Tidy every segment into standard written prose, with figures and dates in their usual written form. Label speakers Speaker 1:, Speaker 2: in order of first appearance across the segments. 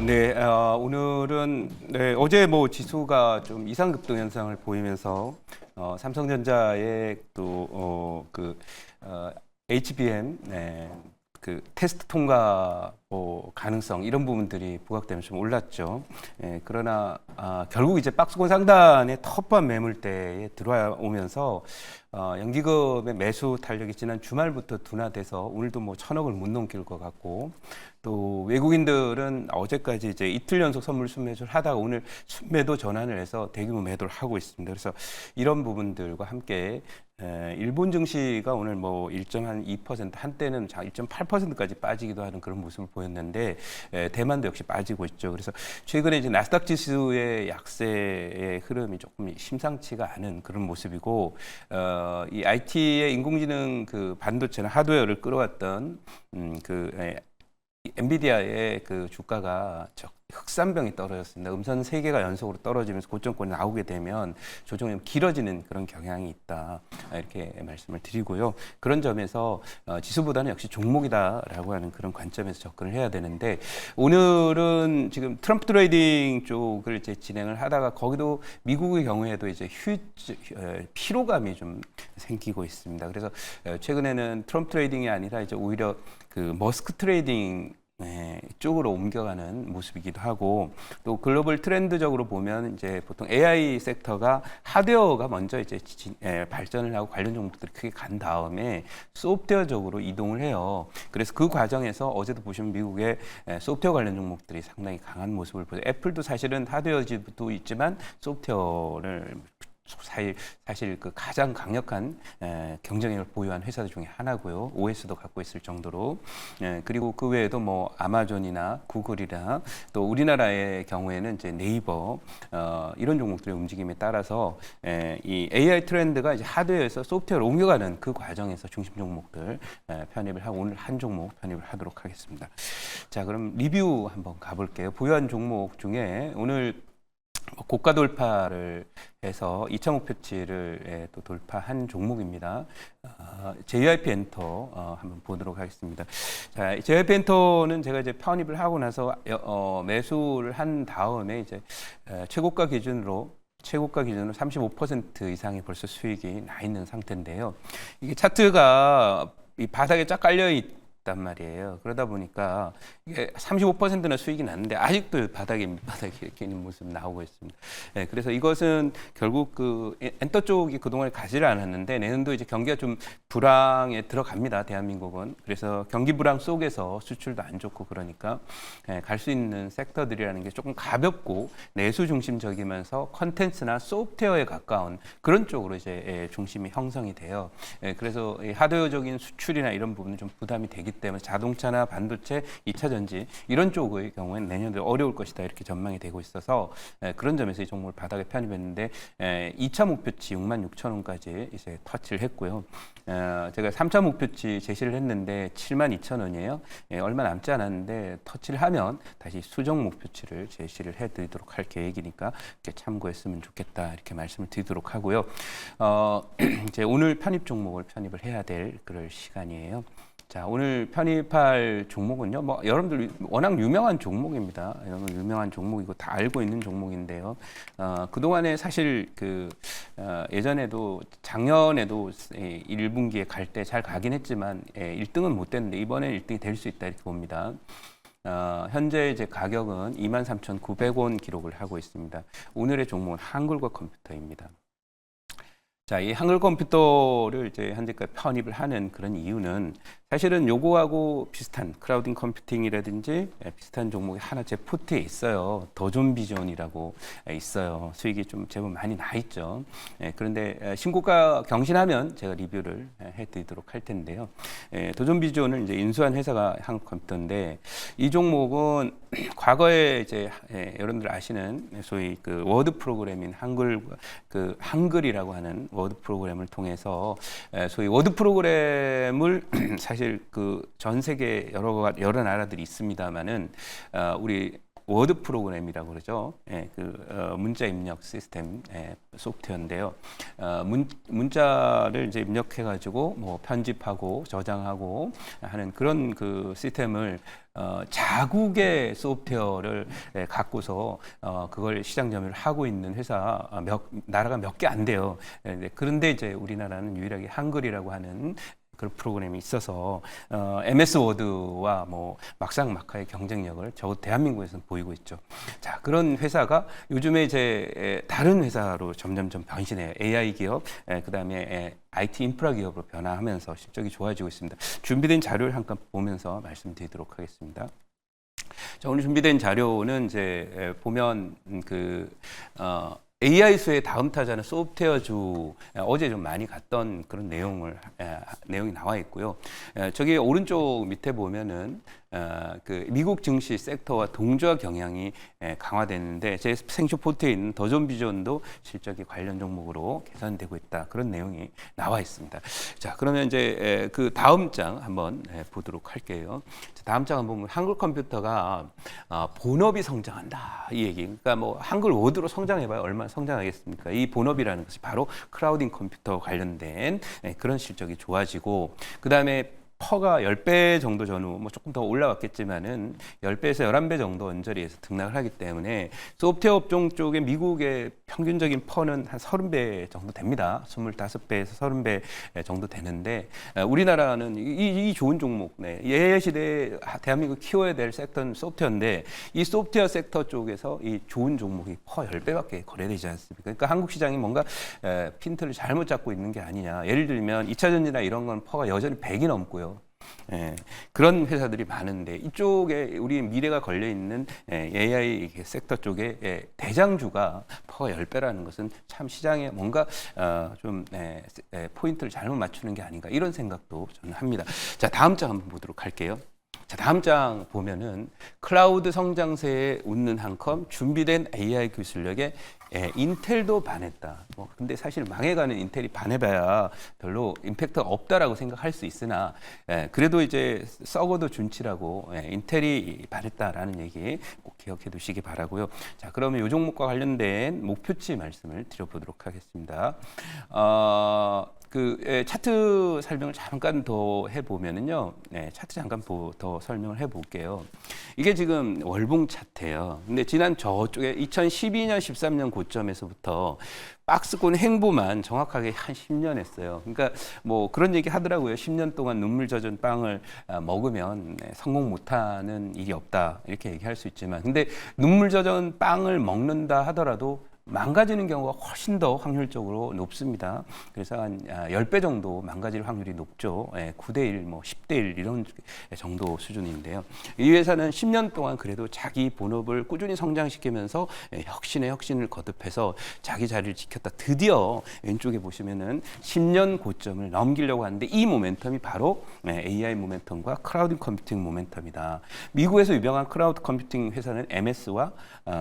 Speaker 1: 네, 오늘은 어제 지수가 좀 이상 급등 현상을 보이면서 삼성전자의 HBM 그 테스트 통과 가능성 이런 부분들이 부각되면 좀 올랐죠. 그러나 결국 이제 박스권 상단의 텁텁한 매물대에 들어오면서 연기금의 매수 탄력이 지난 주말부터 둔화돼서 오늘도 1,000억을 못 넘길 것 같고, 또 외국인들은 어제까지 이제 이틀 연속 선물 순매수를 하다가 오늘 순매도 전환을 해서 대규모 매도를 하고 있습니다. 그래서 이런 부분들과 함께 일본 증시가 오늘 1.2% 한때는 1.8%까지 빠지기도 하는 그런 모습을 보였는데, 대만도 역시 빠지고 있죠. 그래서 최근에 이제 나스닥 지수의 약세의 흐름이 조금 심상치가 않은 그런 모습이고, 이 IT의 인공지능 그 반도체나 하드웨어를 끌어왔던 엔비디아의 그 주가가 흑산병이 떨어졌습니다. 음선 3개가 연속으로 떨어지면서 고점권이 나오게 되면 조정이 좀 길어지는 그런 경향이 있다, 이렇게 말씀을 드리고요. 그런 점에서 지수보다는 역시 종목이다라고 하는 그런 관점에서 접근을 해야 되는데, 오늘은 지금 트럼프 트레이딩 쪽을 이제 진행을 하다가 거기도 미국의 경우에도 이제 피로감이 좀 생기고 있습니다. 그래서 최근에는 트럼프 트레이딩이 아니라 이제 오히려 그 머스크 트레이딩 쪽으로 옮겨가는 모습이기도 하고, 또 글로벌 트렌드적으로 보면 이제 보통 AI 섹터가 하드웨어가 먼저 이제 발전을 하고 관련 종목들이 크게 간 다음에 소프트웨어적으로 이동을 해요. 그래서 그 과정에서 어제도 보시면 미국의 소프트웨어 관련 종목들이 상당히 강한 모습을 보여요. 애플도 사실은 하드웨어도 있지만 소프트웨어를 사실 그 가장 강력한 경쟁력을 보유한 회사 중에 하나고요. OS도 갖고 있을 정도로. 그리고 그 외에도 아마존이나 구글이나 또 우리나라의 경우에는 이제 네이버 이런 종목들의 움직임에 따라서 이 AI 트렌드가 이제 하드웨어에서 소프트웨어로 옮겨가는 그 과정에서 중심 종목들 편입을 하고, 오늘 한 종목 편입을 하도록 하겠습니다. 자, 그럼 리뷰 한번 가볼게요. 보유한 종목 중에 오늘 고가 돌파를 해서 2차 목표치를 또 돌파한 종목입니다. JYP 엔터 한번 보도록 하겠습니다. 자, JYP 엔터는 제가 이제 편입을 하고 나서 매수를 한 다음에 이제 최고가 기준으로 35% 이상의 벌써 수익이 나 있는 상태인데요. 이게 차트가 이 바닥에 쫙 깔려 있단 말이에요. 그러다 보니까 이게 35%나 수익이 났는데 아직도 밑바닥에 이렇게 있는 모습 나오고 있습니다. 그래서 이것은 결국 그 엔터 쪽이 그동안 가지를 않았는데, 내년도 이제 경기가 좀 불황에 들어갑니다, 대한민국은. 그래서 경기 불황 속에서 수출도 안 좋고 그러니까 갈 수 있는 섹터들이라는 게 조금 가볍고 내수 중심적이면서 컨텐츠나 소프트웨어에 가까운 그런 쪽으로 이제 중심이 형성이 돼요. 그래서 하드웨어적인 수출이나 이런 부분은 좀 부담이 되기 때문에 자동차나 반도체, 2차 전지 이런 쪽의 경우에는 내년도 어려울 것이다, 이렇게 전망이 되고 있어서 그런 점에서 이 종목을 바닥에 편입했는데, 2차 목표치 66,000원까지 이제 터치를 했고요. 제가 3차 목표치 제시를 했는데 72,000원이에요. 얼마 남지 않았는데 터치를 하면 다시 수정 목표치를 제시를 해드리도록 할 계획이니까 이렇게 참고했으면 좋겠다, 이렇게 말씀을 드리도록 하고요. 이제 오늘 편입 종목을 편입을 해야 될 그럴 시간이에요. 자, 오늘 편입할 종목은요, 여러분들 워낙 유명한 종목입니다. 유명한 종목이고 다 알고 있는 종목인데요. 그동안에 사실 예전에도 작년에도 1분기에 갈 때 잘 가긴 했지만 1등은 못 됐는데 이번에 1등이 될 수 있다, 이렇게 봅니다. 현재 이제 가격은 23,900원 기록을 하고 있습니다. 오늘의 종목은 한글과 컴퓨터입니다. 자, 이 한글 컴퓨터를 이제 현재까지 편입을 하는 그런 이유는 사실은 요거하고 비슷한 크라우딩 컴퓨팅이라든지 비슷한 종목이 하나 제 포트에 있어요. 더존비전이라고 있어요. 수익이 좀 제법 많이 나 있죠. 그런데 신고가 경신하면 제가 리뷰를 해드리도록 할 텐데요. 더존비전을 이제 인수한 회사가 한글 컴퓨터인데, 이 종목은 과거에 이제 여러분들 아시는 소위 그 워드 프로그램인 한글이라고 하는 워드 프로그램을 통해서 소위 워드 프로그램을 사실 그 전 세계 여러 나라들이 있습니다만은 우리 워드 프로그램이라고 그러죠. 문자 입력 시스템 소프트웨어인데요. 문자를 이제 입력해가지고 뭐 편집하고 저장하고 하는 그런 그 시스템을 자국의 소프트웨어를 갖고서 그걸 시장 점유를 하고 있는 회사 나라가 몇 개 안 돼요. 그런데 이제 우리나라는 유일하게 한글이라고 하는 그런 프로그램이 있어서 MS 워드와 뭐 막상막하의 경쟁력을 적어도 대한민국에서는 보이고 있죠. 자, 그런 회사가 요즘에 이제 다른 회사로 점점점 변신해요. AI 기업, 그다음에 IT 인프라 기업으로 변화하면서 실적이 좋아지고 있습니다. 준비된 자료를 잠깐 보면서 말씀드리도록 하겠습니다. 자, 오늘 준비된 자료는 이제 보면 AI 수의 다음 타자는 소프트웨어주, 어제 좀 많이 갔던 그런 내용이 나와 있고요. 저기 오른쪽 밑에 보면은 그 미국 증시 섹터와 동조화 경향이 강화되는데 제 생쇼포트에 있는 더존비전도 실적이 관련 종목으로 개선되고 있다, 그런 내용이 나와 있습니다. 자, 그러면 이제 그 다음 장 한번 보도록 할게요. 다음 장 한번 보면 한글 컴퓨터가 본업이 성장한다, 이 얘기. 그러니까 뭐 한글 워드로 성장해봐야 얼마나 성장하겠습니까? 이 본업이라는 것이 바로 클라우딩 컴퓨터 관련된 그런 실적이 좋아지고, 그 다음에 퍼가 10배 정도 전후, 뭐 조금 더 올라왔겠지만은 10배에서 11배 정도 언저리에서 등락을 하기 때문에 소프트웨어 업종 쪽에 미국의 평균적인 퍼는 한 30배 정도 됩니다. 25배에서 30배 정도 되는데, 우리나라는 이 좋은 종목, 예의 시대에 대한민국 키워야 될 섹터는 소프트웨어인데, 이 소프트웨어 섹터 쪽에서 이 좋은 종목이 퍼 10배밖에 거래되지 않습니까? 그러니까 한국 시장이 뭔가 핀트를 잘못 잡고 있는 게 아니냐. 예를 들면 2차 전지나 이런 건 퍼가 여전히 100이 넘고요. 그런 회사들이 많은데, 이쪽에 우리 미래가 걸려 있는 AI 섹터 쪽에 대장주가 퍼가 10배라는 것은 참 시장에 뭔가 좀 포인트를 잘못 맞추는 게 아닌가, 이런 생각도 저는 합니다. 자, 다음 장 한번 보도록 할게요. 자, 다음 장 보면은 클라우드 성장세에 웃는 한컴, 준비된 AI 기술력에 인텔도 반했다. 근데 사실 망해가는 인텔이 반해봐야 별로 임팩트가 없다라고 생각할 수 있으나, 그래도 이제 썩어도 준치라고 인텔이 반했다라는 얘기 꼭 기억해 두시기 바라고요. 자, 그러면 이 종목과 관련된 목표치 말씀을 드려보도록 하겠습니다. 차트 설명을 잠깐 더 해보면은요, 차트 잠깐 더 설명을 해볼게요. 이게 지금 월봉 차트예요. 근데 지난 저쪽에 2012년, 13년 고점에서부터 박스권 행보만 정확하게 한 10년 했어요. 그러니까 뭐 그런 얘기 하더라고요. 10년 동안 눈물 젖은 빵을 먹으면 성공 못하는 일이 없다, 이렇게 얘기할 수 있지만, 근데 눈물 젖은 빵을 먹는다 하더라도 망가지는 경우가 훨씬 더 확률적으로 높습니다. 그래서 한 10배 정도 망가질 확률이 높죠. 9대 1, 뭐 10대 1 이런 정도 수준인데요. 이 회사는 10년 동안 그래도 자기 본업을 꾸준히 성장시키면서 혁신에 혁신을 거듭해서 자기 자리를 지켰다. 드디어 왼쪽에 보시면은 10년 고점을 넘기려고 하는데, 이 모멘텀이 바로 AI 모멘텀과 클라우드 컴퓨팅 모멘텀이다. 미국에서 유명한 클라우드 컴퓨팅 회사는 MS와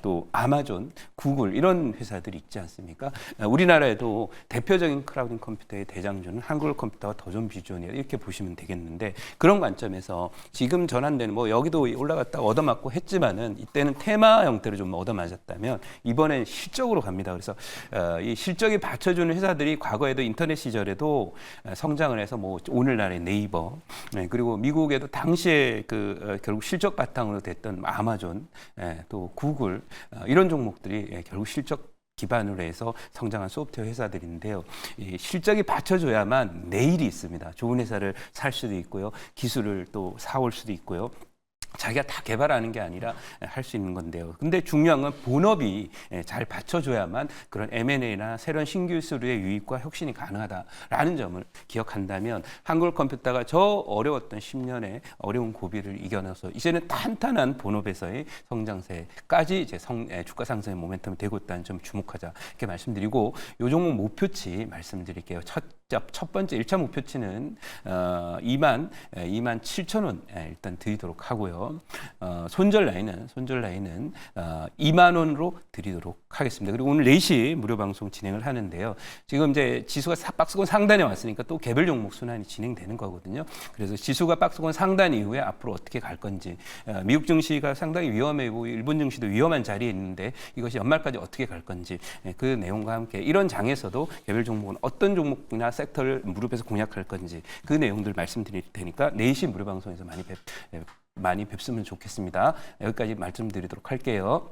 Speaker 1: 또 아마존, 구글, 이런 회사들이 있지 않습니까? 우리나라에도 대표적인 클라우드 컴퓨터의 대장주는 한글 컴퓨터와 더존비전이다, 이렇게 보시면 되겠는데, 그런 관점에서 지금 전환되는, 뭐 여기도 올라갔다 얻어맞고 했지만은 이때는 테마 형태로 좀 얻어맞았다면 이번엔 실적으로 갑니다. 그래서 이 실적이 받쳐주는 회사들이 과거에도 인터넷 시절에도 성장을 해서, 뭐 오늘날의 네이버, 그리고 미국에도 당시에 결국 실적 바탕으로 됐던 아마존, 또 구글, 이런 종목들이 결국 실적 기반으로 해서 성장한 소프트웨어 회사들인데요. 이 실적이 받쳐줘야만 내일이 있습니다. 좋은 회사를 살 수도 있고요, 기술을 또 사올 수도 있고요. 자기가 다 개발하는 게 아니라 할 수 있는 건데요. 근데 중요한 건 본업이 잘 받쳐줘야만 그런 M&A나 새로운 신규 기술의 유입과 혁신이 가능하다라는 점을 기억한다면, 한글 컴퓨터가 저 어려웠던 10년의 어려운 고비를 이겨내서 이제는 탄탄한 본업에서의 성장세까지 이제 주가 상승의 모멘텀이 되고 있다는 점 주목하자, 이렇게 말씀드리고, 요 종목 목표치 말씀드릴게요. 첫 번째 1차 목표치는 2만 7천 원 일단 드리도록 하고요. 손절 라인은 2만 원으로 드리도록 하겠습니다. 그리고 오늘 4시 무료 방송 진행을 하는데요. 지금 이제 지수가 박스권 상단에 왔으니까 또 개별 종목 순환이 진행되는 거거든요. 그래서 지수가 박스권 상단 이후에 앞으로 어떻게 갈 건지, 미국 증시가 상당히 위험하고 일본 증시도 위험한 자리에 있는데 이것이 연말까지 어떻게 갈 건지, 그 내용과 함께 이런 장에서도 개별 종목은 어떤 종목이나 섹터를 무릎에서 공략할 건지 그 내용들 말씀드릴 테니까 4시 무료 방송에서 많이 뵙으면 좋겠습니다. 여기까지 말씀드리도록 할게요.